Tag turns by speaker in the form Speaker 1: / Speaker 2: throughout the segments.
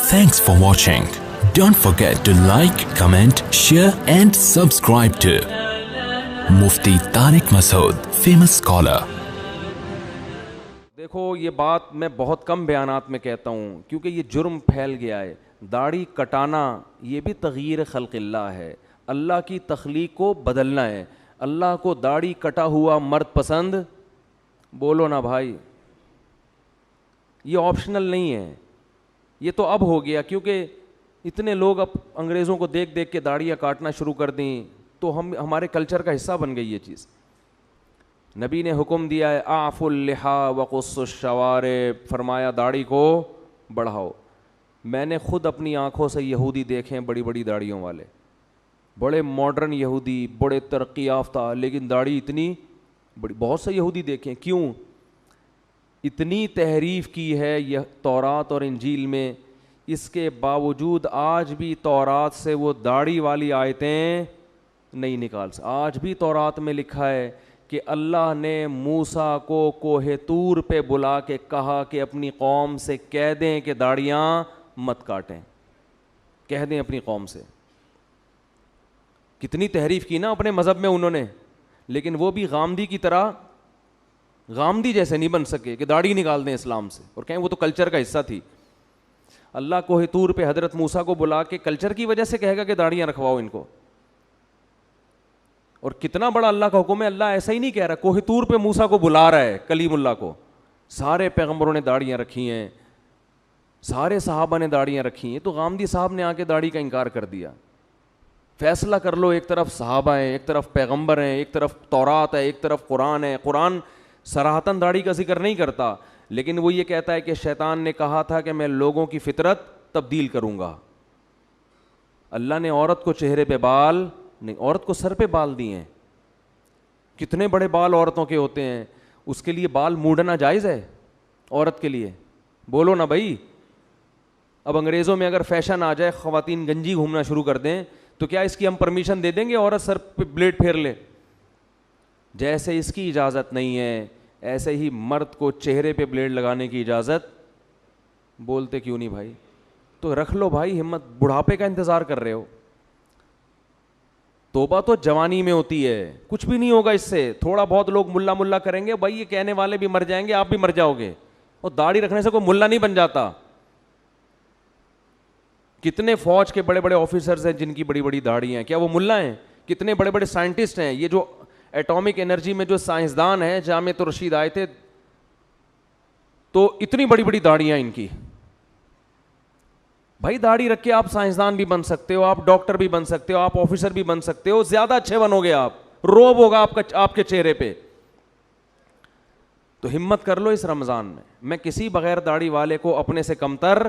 Speaker 1: Thanks for watching. Don't forget to like, comment, share and subscribe to Mufti Tariq Masood, famous scholar.
Speaker 2: دیکھو یہ بات میں بہت کم بیانات میں کہتا ہوں کیونکہ یہ جرم پھیل گیا ہے. داڑھی کٹانا یہ بھی تغییر خلق اللہ ہے, اللہ کی تخلیق کو بدلنا ہے. اللہ کو داڑھی کٹا ہوا مرد پسند, بولو نا بھائی, یہ آپشنل نہیں ہے. یہ تو اب ہو گیا کیونکہ اتنے لوگ اب انگریزوں کو دیکھ دیکھ کے داڑیاں کاٹنا شروع کر دیں تو ہمارے کلچر کا حصہ بن گئی یہ چیز. نبی نے حکم دیا ہے اعفوا اللحا وقصوا الشوارب, فرمایا داڑھی کو بڑھاؤ. میں نے خود اپنی آنکھوں سے یہودی دیکھے ہیں, بڑی بڑی داڑھیوں والے, بڑے ماڈرن یہودی, بڑے ترقی یافتہ, لیکن داڑھی اتنی بڑی. بہت سے یہودی دیکھیں, کیوں؟ اتنی تحریف کی ہے یہ تورات اور انجیل میں, اس کے باوجود آج بھی تورات سے وہ داڑھی والی آیتیں نہیں نکال سکتے. آج بھی تورات میں لکھا ہے کہ اللہ نے موسیٰ کو کوہ طور پہ بلا کے کہا کہ اپنی قوم سے کہہ دیں کہ داڑیاں مت کاٹیں, کہہ دیں اپنی قوم سے. کتنی تحریف کی نا اپنے مذہب میں انہوں نے, لیکن وہ بھی غامدی کی طرح, غامدی جیسے نہیں بن سکے کہ داڑھی نکال دیں اسلام سے اور کہیں وہ تو کلچر کا حصہ تھی. اللہ کوہ طور پہ حضرت موسیٰ کو بلا کے کلچر کی وجہ سے کہے گا کہ داڑیاں رکھواؤ ان کو. اور کتنا بڑا اللہ کا حکم ہے, اللہ ایسا ہی نہیں کہہ رہا, کوہ طور پہ موسیٰ کو بلا رہا ہے, کلیم اللہ کو. سارے پیغمبروں نے داڑیاں رکھی ہیں, سارے صحابہ نے داڑیاں رکھی ہیں, تو غامدی صاحب نے آ کے داڑھی کا انکار کر دیا. فیصلہ کر لو, ایک طرف صحابہ ہیں, ایک طرف پیغمبر ہیں, ایک طرف تورات ہے, ایک طرف قرآن ہے. قرآن صراحتاً داڑھی کا ذکر نہیں کرتا, لیکن وہ یہ کہتا ہے کہ شیطان نے کہا تھا کہ میں لوگوں کی فطرت تبدیل کروں گا. اللہ نے عورت کو چہرے پہ بال نہیں, عورت کو سر پہ بال دیے ہیں. کتنے بڑے بال عورتوں کے ہوتے ہیں, اس کے لیے بال موڑنا جائز ہے عورت کے لیے؟ بولو نا بھائی. اب انگریزوں میں اگر فیشن آ جائے, خواتین گنجی گھومنا شروع کر دیں, تو کیا اس کی ہم پرمیشن دے دیں گے عورت سر پہ بلیڈ پھیر لے؟ جیسے اس کی اجازت نہیں ہے, ایسے ہی مرد کو چہرے پہ بلیڈ لگانے کی اجازت, بولتے کیوں نہیں بھائی؟ تو رکھ لو بھائی ہمت, بڑھاپے کا انتظار کر رہے ہو. توبہ تو جوانی میں ہوتی ہے, کچھ بھی نہیں ہوگا اس سے. تھوڑا بہت لوگ ملا ملا کریں گے, بھائی یہ کہنے والے بھی مر جائیں گے, آپ بھی مر جاؤ گے. اور داڑھی رکھنے سے کوئی ملا نہیں بن جاتا. کتنے فوج کے بڑے بڑے آفیسرز ہیں جن کی بڑی بڑی داڑھی ہیں, کیا وہ ملا ہیں؟ کتنے بڑے بڑے سائنٹسٹ ہیں, یہ جو ایٹامک انرجی میں جو سائنسدان ہیں, جامعۃ الرشید آئے تھے تو اتنی بڑی بڑی داڑیاں ان کی. بھائی داڑھی رکھ کے آپ سائنسدان بھی بن سکتے ہو, آپ ڈاکٹر بھی بن سکتے ہو, آپ آفیسر بھی بن سکتے ہو, زیادہ اچھے بنو گے آپ, روب ہوگا آپ کے چہرے پہ. تو ہمت کر لو اس رمضان میں. میں کسی بغیر داڑھی والے کو اپنے سے کمتر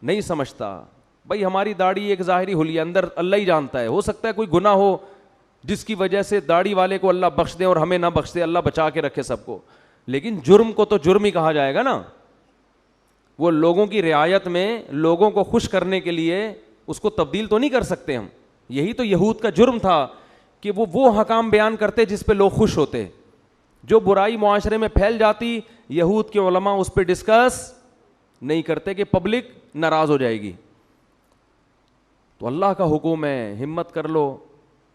Speaker 2: نہیں سمجھتا. بھائی ہماری داڑھی ایک ظاہری حلیہ, اندر اللہ ہی جانتا ہے. ہو سکتا ہے کوئی گناہ ہو جس کی وجہ سے داڑھی والے کو اللہ بخش دے اور ہمیں نہ بخش دے, اللہ بچا کے رکھے سب کو, لیکن جرم کو تو جرم ہی کہا جائے گا نا. وہ لوگوں کی رعایت میں لوگوں کو خوش کرنے کے لیے اس کو تبدیل تو نہیں کر سکتے ہم. یہی تو یہود کا جرم تھا کہ وہ حکام بیان کرتے جس پہ لوگ خوش ہوتے. جو برائی معاشرے میں پھیل جاتی, یہود کے علماء اس پہ ڈسکس نہیں کرتے کہ پبلک ناراض ہو جائے گی. تو اللہ کا حکم ہے, ہمت کر لو.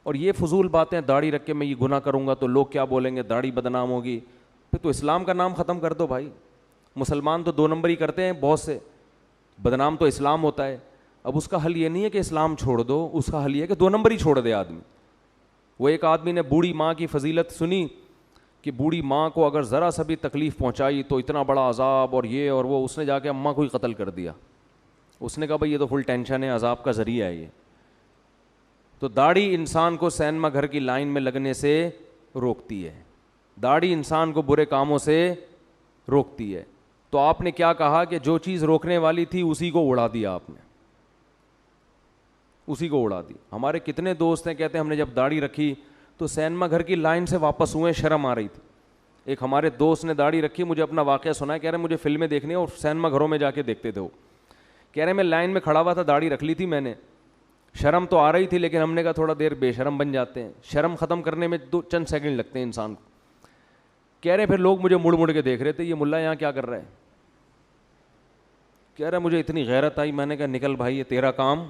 Speaker 2: اور یہ فضول باتیں, داڑھی رکھ کے میں یہ گناہ کروں گا تو لوگ کیا بولیں گے, داڑھی بدنام ہوگی, پھر تو اسلام کا نام ختم کر دو بھائی. مسلمان تو 2 نمبر ہی کرتے ہیں بہت سے, بدنام تو اسلام ہوتا ہے. اب اس کا حل یہ نہیں ہے کہ اسلام چھوڑ دو, اس کا حل یہ ہے کہ 2 نمبر ہی چھوڑ دے آدمی. وہ ایک آدمی نے بوڑھی ماں کی فضیلت سنی کہ بوڑھی ماں کو اگر ذرا سا بھی تکلیف پہنچائی تو اتنا بڑا عذاب اور یہ اور وہ, اس نے جا کے اماں کو ہی قتل کر دیا. اس نے کہا بھائی یہ تو فل ٹینشن ہے, عذاب کا ذریعہ ہے یہ. تو داڑھی انسان کو سینما گھر کی لائن میں لگنے سے روکتی ہے, داڑھی انسان کو برے کاموں سے روکتی ہے. تو آپ نے کیا کہا کہ جو چیز روکنے والی تھی اسی کو اڑا دیا آپ نے, اسی کو اڑا دی. ہمارے کتنے دوست ہیں کہتے ہیں ہم نے جب داڑھی رکھی تو سینما گھر کی لائن سے واپس ہوئے, شرم آ رہی تھی. ایک ہمارے دوست نے داڑھی رکھی, مجھے اپنا واقعہ سنا, کہہ رہے مجھے فلمیں دیکھنی ہے اور سینما گھروں میں جا کے دیکھتے تھے وہ. کہہ رہے میں لائن میں کھڑا ہوا تھا, داڑھی رکھ لی تھی میں نے, شرم تو آ رہی تھی لیکن ہم نے کہا تھوڑا دیر بے شرم بن جاتے ہیں, شرم ختم کرنے میں 2 سیکنڈ لگتے ہیں انسان کو. کہہ رہے پھر لوگ مجھے مڑ مڑ کے دیکھ رہے تھے, یہ ملا یہاں کیا کر رہا ہے. کہہ رہا مجھے اتنی غیرت آئی, میں نے کہا نکل بھائی یہ تیرا کام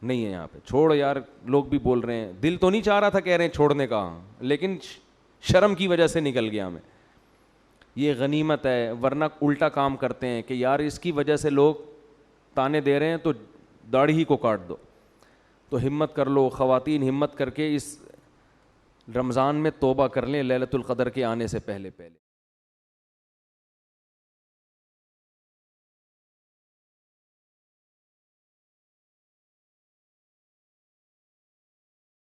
Speaker 2: نہیں ہے یہاں پہ, چھوڑ یار. لوگ بھی بول رہے ہیں, دل تو نہیں چاہ رہا تھا کہہ رہے ہیں چھوڑنے کا, لیکن شرم کی وجہ سے نکل گیا میں. یہ غنیمت ہے, ورنہ الٹا کام کرتے ہیں کہ یار اس کی وجہ سے لوگ تانے دے رہے ہیں تو داڑھی ہی کو کاٹ دو. تو ہمت کر لو خواتین, ہمت کر کے اس رمضان میں توبہ کر لیں لیلۃ القدر کے آنے سے پہلے.